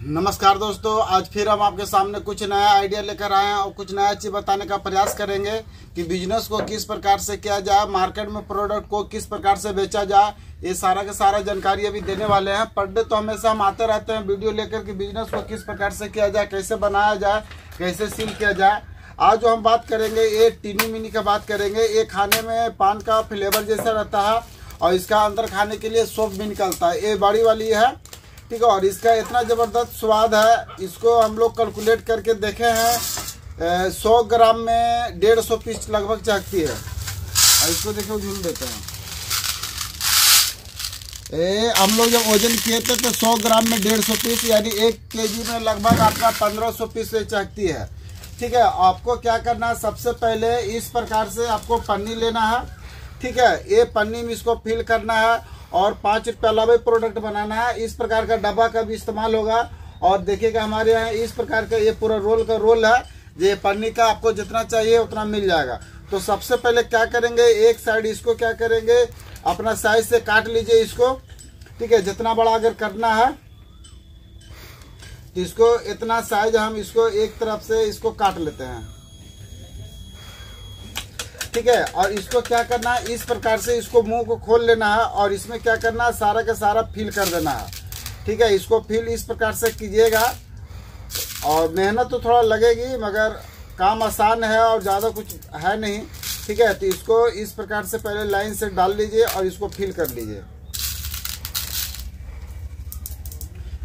नमस्कार दोस्तों, आज फिर हम आपके सामने कुछ नया आइडिया लेकर आए हैं और कुछ नया चीज़ बताने का प्रयास करेंगे कि बिजनेस को किस प्रकार से किया जाए, मार्केट में प्रोडक्ट को किस प्रकार से बेचा जाए। ये सारा का सारा जानकारी अभी देने वाले हैं। पर डे तो हमेशा हम आते रहते हैं वीडियो लेकर कि बिजनेस को किस प्रकार से किया जाए, कैसे बनाया जाए, कैसे सील किया जाए। आज जो हम बात करेंगे ये टीनी मिनी का बात करेंगे। ये खाने में पान का फ्लेवर जैसा रहता है और इसका अंदर खाने के लिए सोप भी निकलता है। ये बड़ी वाली है, ठीक है, और इसका इतना ज़बरदस्त स्वाद है। इसको हम लोग कैलकुलेट करके देखे हैं 100 ग्राम में 150 पीस लगभग चखती है। और इसको देखो झूल देते हैं। हम लोग जब वजन किए थे तो 100 ग्राम में 150 पीस यानी 1 केजी में लगभग आपका 1500 पीस से चखती है। ठीक है, आपको क्या करना है, सबसे पहले इस प्रकार से आपको पन्नी लेना है। ठीक है, ये पन्नी में इसको फिल करना है और 5 रुपये वाला भी प्रोडक्ट बनाना है। इस प्रकार का डब्बा का भी इस्तेमाल होगा। और देखिएगा हमारे यहाँ इस प्रकार का ये पूरा रोल का रोल है। ये पन्नी का आपको जितना चाहिए उतना मिल जाएगा। तो सबसे पहले क्या करेंगे, एक साइड इसको क्या करेंगे, अपना साइज से काट लीजिए इसको। ठीक है, जितना बड़ा अगर करना है तो इसको इतना साइज हम इसको एक तरफ से इसको काट लेते हैं। ठीक है, और इसको क्या करना है, इस प्रकार से इसको मुंह को खोल लेना है और इसमें क्या करना है, सारा का सारा फिल कर देना है। ठीक है, इसको फिल इस प्रकार से कीजिएगा और मेहनत तो थोड़ा लगेगी मगर काम आसान है और ज़्यादा कुछ है नहीं। ठीक है, तो इसको इस प्रकार से पहले लाइन से डाल लीजिए और इसको फिल कर लीजिए।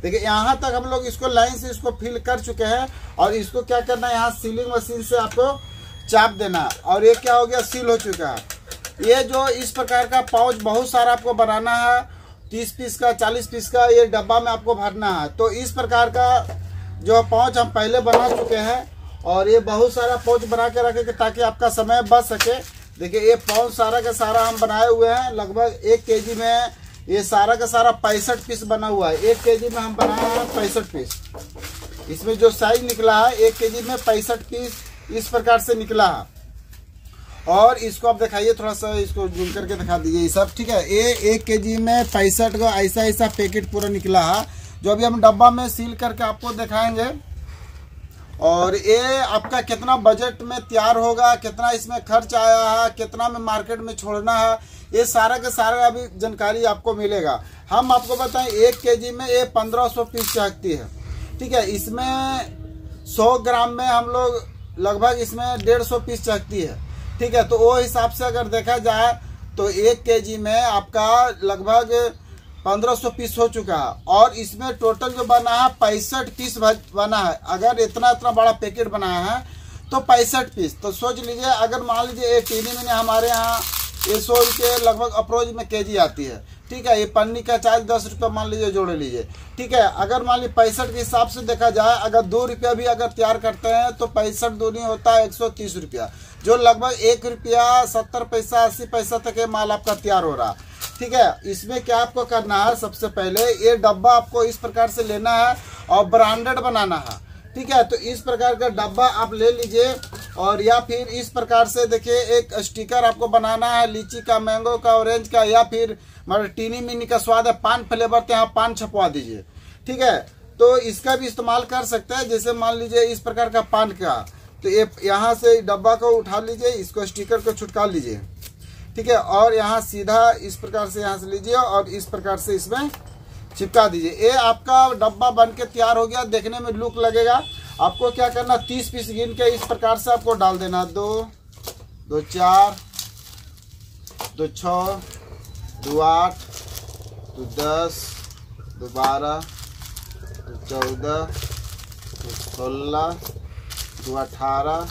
देखिए यहाँ तक हम लोग इसको लाइन से इसको फिल कर चुके हैं और इसको क्या करना है, यहाँ सीलिंग मशीन से आपको चाप देना और ये क्या हो गया, सील हो चुका है। ये जो इस प्रकार का पाउच बहुत सारा आपको बनाना है, 30 पीस का 40 पीस का ये डब्बा में आपको भरना है। तो इस प्रकार का जो पाउच हम पहले बना चुके हैं और ये बहुत सारा पाउच बना के रखेंगे ताकि आपका समय बच सके। देखिए ये पाउच सारा का सारा हम बनाए हुए हैं। लगभग 1 केजी में ये सारा का सारा 65 पीस बना हुआ है। 1 केजी में हम बनाए हैं 65 पीस। इसमें जो साइज निकला है 1 केजी में 65 पीस इस प्रकार से निकला है। और इसको आप दिखाइए, थोड़ा सा इसको जूम करके दिखा दीजिए सब। ठीक है, ये 1 केजी में 65 का ऐसा ऐसा पैकेट पूरा निकला है जो अभी हम डब्बा में सील करके आपको दिखाएंगे। और ये आपका कितना बजट में तैयार होगा, कितना इसमें खर्च आया है, कितना में मार्केट में छोड़ना है, ये सारा का सारा अभी जानकारी आपको मिलेगा। हम आपको बताएं 1 केजी में ये 1500 पीस चखती है। ठीक है, इसमें 100 ग्राम में हम लोग लगभग इसमें 150 पीस चखती है। ठीक है, तो वो हिसाब से अगर देखा जाए तो 1 केजी में आपका लगभग 1500 पीस हो चुका है। और इसमें टोटल जो बना है 65 पीस बना है। अगर इतना बड़ा पैकेट बनाया है तो 65 पीस, तो सोच लीजिए अगर मान लीजिए ये टीनी में हमारे यहाँ ये 100 रुपये लगभग अप्रोच में केजी आती है। ठीक है, ये पन्नी का चार्ज 10 रुपये मान लीजिए जोड़ लीजिए। ठीक है, अगर मान लीजिए 65 के हिसाब से देखा जाए, अगर 2 रुपया भी अगर तैयार करते हैं तो 65 दूनी होता है 130 रुपया, जो लगभग 1 रुपया 70 पैसा 80 पैसा तक ये माल आपका तैयार हो रहा है। ठीक है, इसमें क्या आपको करना है, सबसे पहले ये डब्बा आपको इस प्रकार से लेना है और ब्रांडेड बनाना है। ठीक है, तो इस प्रकार का डब्बा आप ले लीजिए और या फिर इस प्रकार से देखिए एक स्टिकर आपको बनाना है लीची का, मैंगो का, ऑरेंज का, या फिर मतलब टीनी मिनी का स्वाद है पान फ्लेवर, तो यहाँ पान छपवा दीजिए। ठीक है, तो इसका भी इस्तेमाल कर सकते हैं। जैसे मान लीजिए इस प्रकार का पान का, तो ये यहाँ से डब्बा को उठा लीजिए, इसको स्टिकर को छुटका लीजिए। ठीक है, और यहाँ सीधा इस प्रकार से यहाँ से लीजिए और इस प्रकार से इसमें चिपका दीजिए। ये आपका डब्बा बन के तैयार हो गया, देखने में लुक लगेगा। आपको क्या करना, 30 पीस गिन के इस प्रकार से आपको डाल देना। 2, 2, 4, 2, 6, 2, 8, 2, 10, 2, 12, 2, 14, 2, 16, 2, 18,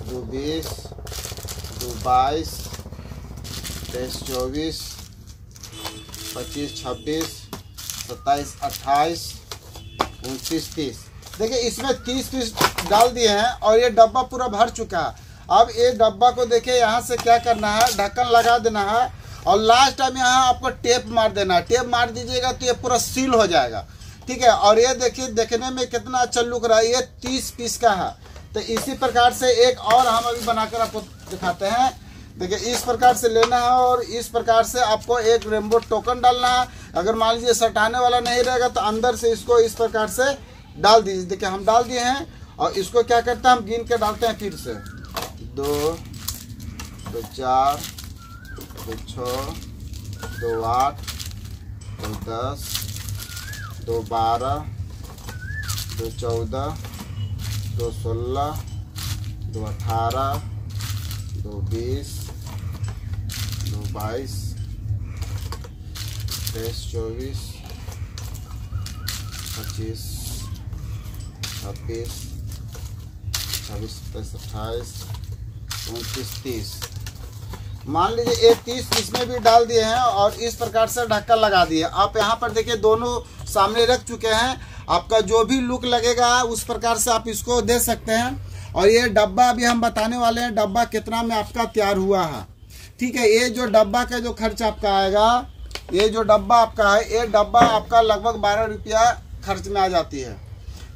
2, 20, 2, 22, 23, 24, 25, 26, 27, 28, 29, 30। देखिए इसमें 30 पीस डाल दिए हैं और ये डब्बा पूरा भर चुका है। अब ये डब्बा को देखिए यहाँ से क्या करना है, ढक्कन लगा देना है और लास्ट टाइम यहाँ आपको टेप मार देना है। टेप मार दीजिएगा तो ये पूरा सील हो जाएगा। ठीक है, और ये देखिए देखने में कितना अच्छा लुक रहा है। ये 30 पीस का है। तो इसी प्रकार से एक और हम अभी बनाकर आपको दिखाते हैं। देखिए इस प्रकार से लेना है और इस प्रकार से आपको एक रेनबो टोकन डालना है। अगर मान लीजिए सटाने वाला नहीं रहेगा तो अंदर से इसको इस प्रकार से डाल दीजिए। देखिए हम डाल दिए हैं और इसको क्या करते हैं, हम गिन के डालते हैं फिर से 2, 2 4, 2 6, 2 8, 2 10, 2 12, 2 14, 2 16, 2 18, 2 20, 2 22, 23, 24, 25, 26, 27, 28, 29, 30। मान लीजिए ये 30 इसमें भी डाल दिए हैं और इस प्रकार से ढक्कन लगा दिए। आप यहाँ पर देखिए दोनों सामने रख चुके हैं। आपका जो भी लुक लगेगा उस प्रकार से आप इसको दे सकते हैं। और ये डब्बा अभी हम बताने वाले हैं डब्बा कितना में आपका तैयार हुआ है। ठीक है, ये जो डब्बा का जो खर्च आपका आएगा, ये जो डब्बा आपका है, ये डब्बा आपका लगभग 12 रुपया खर्च में आ जाती है।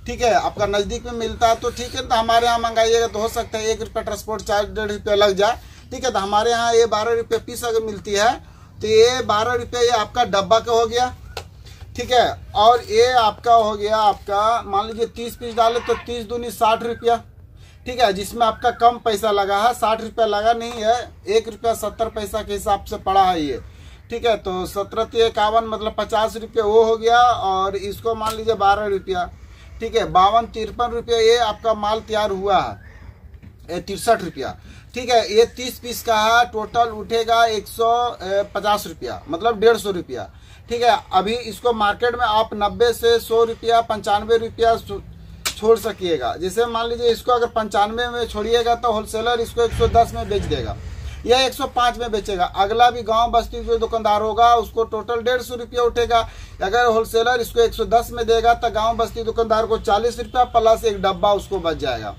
ठीक है, आपका नज़दीक में मिलता है तो ठीक है, तो हमारे यहाँ मंगाइएगा तो हो सकता है 1 रुपया ट्रांसपोर्ट चार्ज 1.5 रुपया लग जाए। ठीक है, तो हमारे यहाँ ये 12 रुपये पीस अगर मिलती है तो ये 12 रुपये ये आपका डब्बा का हो गया। ठीक है, और ये आपका हो गया, आपका मान लीजिए 30 पीस डाले तो 30 दूनी 60 रुपया। ठीक है, जिसमें आपका कम पैसा लगा है, 60 रुपया लगा नहीं है, 1 रुपया 70 पैसा के हिसाब से पड़ा है ये। ठीक है, तो 17 × 51 मतलब 50 रुपये वो हो गया। और इसको मान लीजिए 12 रुपया। ठीक है, 52 53 रुपये ये आपका माल तैयार हुआ है, 63 रुपया। ठीक है, ये 30 पीस का है, टोटल उठेगा 150 रुपया मतलब 150 रुपया। ठीक है, अभी इसको मार्केट में आप 90 से 100 रुपया 95 रुपया छोड़ सकिएगा। जैसे मान लीजिए इसको अगर 95 में छोड़िएगा तो होलसेलर इसको 110 में बेच देगा या 105 में बेचेगा। अगला भी गांव बस्ती जो दुकानदार होगा उसको टोटल 150 रुपया उठेगा। अगर होलसेलर इसको 110 में देगा तो गांव बस्ती दुकानदार को 40 रुपया प्लस एक डब्बा उसको बच जाएगा।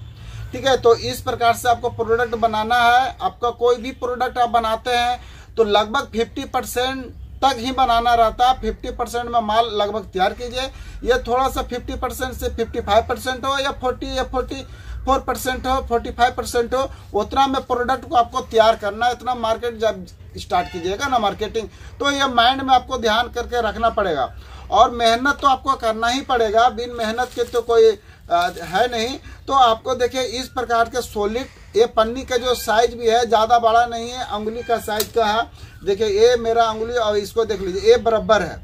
ठीक है, तो इस प्रकार से आपको प्रोडक्ट बनाना है। आपका कोई भी प्रोडक्ट आप बनाते हैं तो लगभग 50% तक ही बनाना रहता है। 50% में माल लगभग तैयार कीजिए। ये थोड़ा सा 50% से 55% हो या 40 या 44% हो, 45% हो, उतना में प्रोडक्ट को आपको तैयार करना है। इतना मार्केट जब स्टार्ट कीजिएगा ना मार्केटिंग, तो ये माइंड में आपको ध्यान करके रखना पड़ेगा। और मेहनत तो आपको करना ही पड़ेगा, बिन मेहनत के तो कोई है नहीं। तो आपको देखिए इस प्रकार के सॉलिड, ये पन्नी का जो साइज भी है ज़्यादा बड़ा नहीं है, अंगुली का साइज का है। देखिए ये मेरा अंगुली और इसको देख लीजिए, ये बराबर है।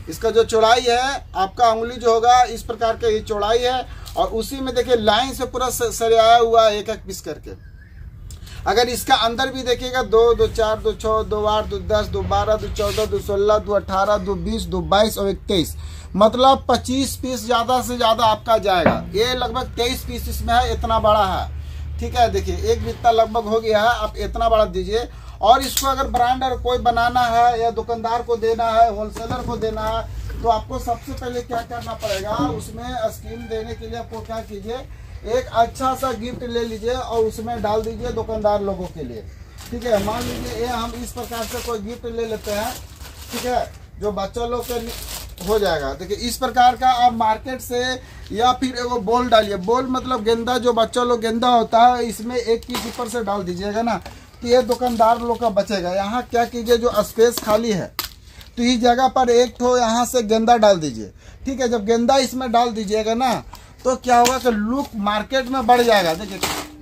इसका जो चौड़ाई है आपका अंगुली जो होगा इस प्रकार का ये चौड़ाई है। और उसी में देखिए लाइन से पूरा सरियाया हुआ है एक एक पीस करके। अगर इसका अंदर भी देखिएगा 2, 2, 4, 2, 6, 2, 8, 2, 10, 2, 12, 2, 14, 2, 16, 2, 18, 2, 20, 2, 22 और 23 मतलब 25 पीस ज़्यादा से ज़्यादा आपका जाएगा। ये लगभग 23 पीस इसमें है, इतना बड़ा है। ठीक है, देखिए एक बित्ता लगभग हो गया है, आप इतना बड़ा दीजिए। और इसको अगर ब्रांडर कोई बनाना है या दुकानदार को देना है, होलसेलर को देना है, तो आपको सबसे पहले क्या करना पड़ेगा, उसमें स्कीम देने के लिए आपको क्या कीजिए, एक अच्छा सा गिफ्ट ले लीजिए और उसमें डाल दीजिए दुकानदार लोगों के लिए। ठीक है, मान लीजिए ये हम इस प्रकार से कोई गिफ्ट ले लेते हैं। ठीक है, जो बच्चा लोग के हो जाएगा। देखिए इस प्रकार का आप मार्केट से या फिर एगो बॉल डालिए। बॉल मतलब गेंदा, जो बच्चा लोग गेंदा होता है, इसमें एक पीस ऊपर से डाल दीजिएगा ना, तो ये दुकानदार लोग का बचेगा। यहाँ क्या कीजिए, जो स्पेस खाली है तो इस जगह पर एक ठो यहाँ से गेंदा डाल दीजिए। ठीक है, जब गेंदा इसमें डाल दीजिएगा ना तो क्या होगा कि लुक मार्केट में बढ़ जाएगा। देखिए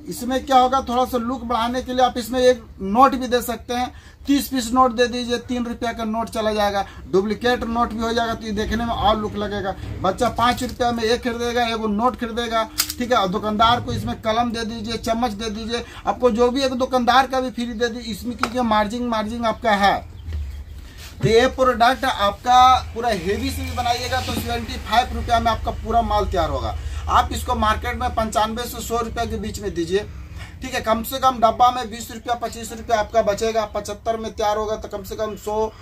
इसमें क्या होगा, थोड़ा सा लुक बढ़ाने के लिए आप इसमें एक नोट भी दे सकते हैं। 30 पीस नोट दे दीजिए, 3 रुपया का नोट चला जाएगा। डुप्लीकेट नोट भी हो जाएगा तो ये देखने में और लुक लगेगा। बच्चा 5 रुपया में एक खरीदेगा, एगो नोट खरीदेगा। ठीक है, और दुकानदार को इसमें कलम दे दीजिए, चम्मच दे दीजिए। आपको जो भी एक दुकानदार का भी फ्री दे दीजिए। इसमें कीजिए मार्जिन आपका है। तो ये प्रोडक्ट आपका पूरा हेवी से भी बनाइएगा तो 75 रुपया में आपका पूरा माल तैयार होगा। आप इसको मार्केट में 95 से 100 रुपया के बीच में दीजिए। ठीक है, कम से कम डब्बा में 20 रुपया 25 रुपया आपका बचेगा। 75 में तैयार होगा तो कम से कम 100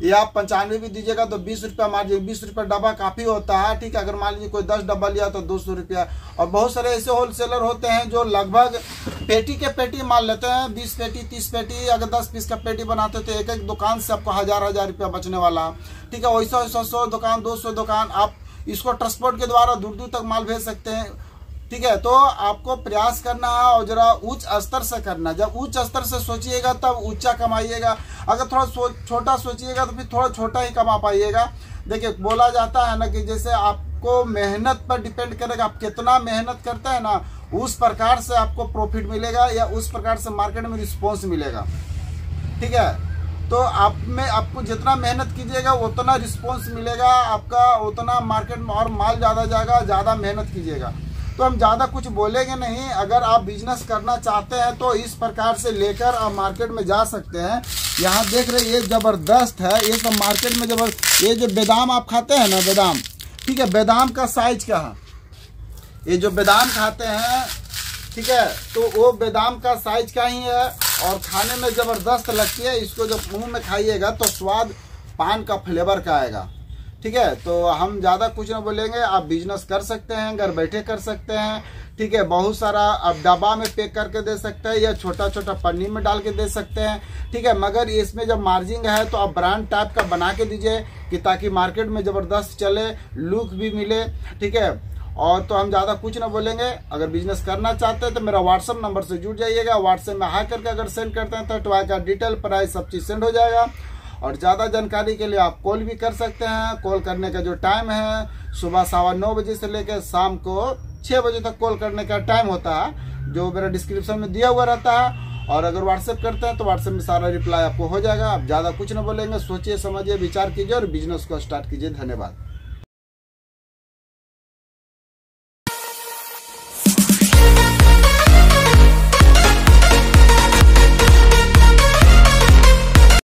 या 95 भी दीजिएगा तो 20 रुपया मार्जिन। 20 रुपया डब्बा काफ़ी होता है। ठीक है, अगर मान लीजिए कोई 10 डब्बा लिया तो 200 रुपया। और बहुत सारे ऐसे होलसेलर होते हैं जो लगभग पेटी के पेटी माल लेते हैं, 20 पेटी 30 पेटी। अगर 10 पीस का पेटी बनाते तो एक एक दुकान से आपको हजार रुपया बचने वाला। ठीक है, वैसा 100 दुकान 200 दुकान आप इसको ट्रांसपोर्ट के द्वारा दूर दूर तक माल भेज सकते हैं। ठीक है, तो आपको प्रयास करना है और जरा उच्च स्तर से करना। जब उच्च स्तर से सोचिएगा तब ऊंचा कमाइएगा, अगर थोड़ा छोटा सोचिएगा तो फिर थोड़ा छोटा ही कमा पाइएगा। देखिए बोला जाता है ना कि जैसे आपको मेहनत पर डिपेंड करेगा, आप कितना मेहनत करते हैं ना उस प्रकार से आपको प्रॉफिट मिलेगा या उस प्रकार से मार्केट में रिस्पॉन्स मिलेगा। ठीक है, तो आपको जितना मेहनत कीजिएगा उतना रिस्पॉन्स मिलेगा आपका, उतना मार्केट में और माल ज़्यादा जाएगा, ज़्यादा मेहनत कीजिएगा। तो हम ज़्यादा कुछ बोलेंगे नहीं, अगर आप बिजनेस करना चाहते हैं तो इस प्रकार से लेकर आप मार्केट में जा सकते हैं। यहाँ देख रहे ये ज़बरदस्त है, ये सब मार्केट में जबरदस्त। ये जो बादाम आप खाते हैं ना, बादाम, ठीक है, बादाम का साइज क्या है, ये जो बादाम खाते हैं, ठीक है, तो वो बादाम का साइज क्या ही है और खाने में ज़बरदस्त लगती है। इसको जब मुंह में खाइएगा तो स्वाद पान का फ्लेवर का आएगा। ठीक है, तो हम ज़्यादा कुछ ना बोलेंगे, आप बिजनेस कर सकते हैं, घर बैठे कर सकते हैं। ठीक है, बहुत सारा आप डब्बा में पैक करके दे सकते हैं या छोटा छोटा पन्नी में डाल के दे सकते हैं। ठीक है, मगर इसमें जब मार्जिन है तो आप ब्रांड टाइप का बना के दीजिए कि ताकि मार्केट में ज़बरदस्त चले, लुक भी मिले। ठीक है, और तो हम ज़्यादा कुछ ना बोलेंगे। अगर बिजनेस करना चाहते हैं तो मेरा व्हाट्सअप नंबर से जुड़ जाइएगा। व्हाट्सएप में हाई करके अगर सेंड करते हैं तो टॉय का डिटेल प्राइस सब चीज़ सेंड हो जाएगा। और ज़्यादा जानकारी के लिए आप कॉल भी कर सकते हैं। कॉल करने का जो टाइम है सुबह 9:15 बजे से लेकर शाम को 6 बजे तक कॉल करने का टाइम होता है, जो मेरा डिस्क्रिप्शन में दिया हुआ रहता है। और अगर व्हाट्सएप करते हैं तो व्हाट्सएप में सारा रिप्लाई आपको हो जाएगा। आप ज़्यादा कुछ ना बोलेंगे, सोचिए समझिए विचार कीजिए और बिजनेस को स्टार्ट कीजिए। धन्यवाद।